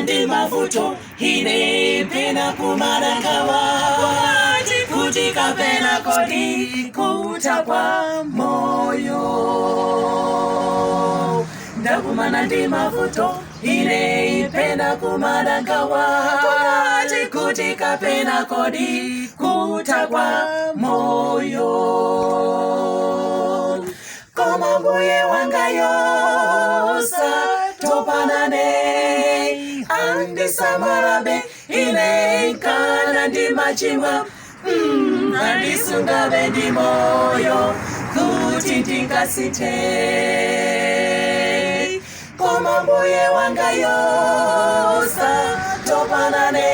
ndi mavuto ine pena kumarakawa kuti kapena kodi kuta kwa moyo ndakumana ndi mavuto ine pena kumarakawa kuti kapena kodi kuta kwa moyo koma mbuye wanga yosa topanane andisamarabe ine kana ndi machimwa andisungabe ndi moyo kuti ndingasite koma mbuye wanga yosa topanane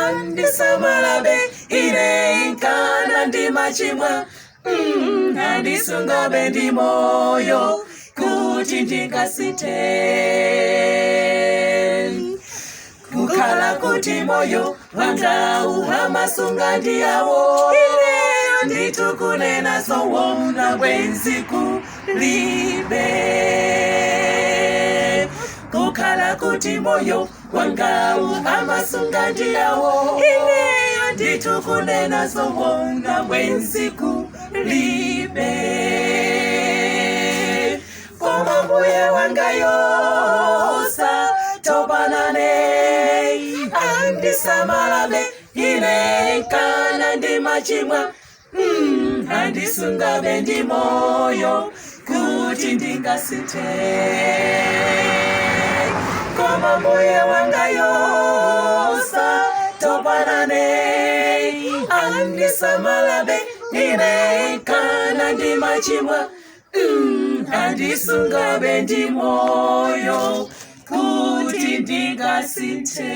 andisamarabe ine kana ndi machimwa andisungabe ndi moyo kuti ndingasite kukhala kuti moyo wanga uhamasunga ndiyawo ineyo nditukunena sowona bwenzi kulibe kukhala kuti moyo wanga uhamasunga ndiyawo ineyo nditukunena sowona bwenzi kulibe koma mbuye wanga yosa topanane andisamalabe ine kana ndi machimwa andisungabe ndi moyo kuti ndingasite koma mbuye wanga yosa topanane andisamalabe ine kana ndi machimwa andisungabe ndi moyo kuti ndingasite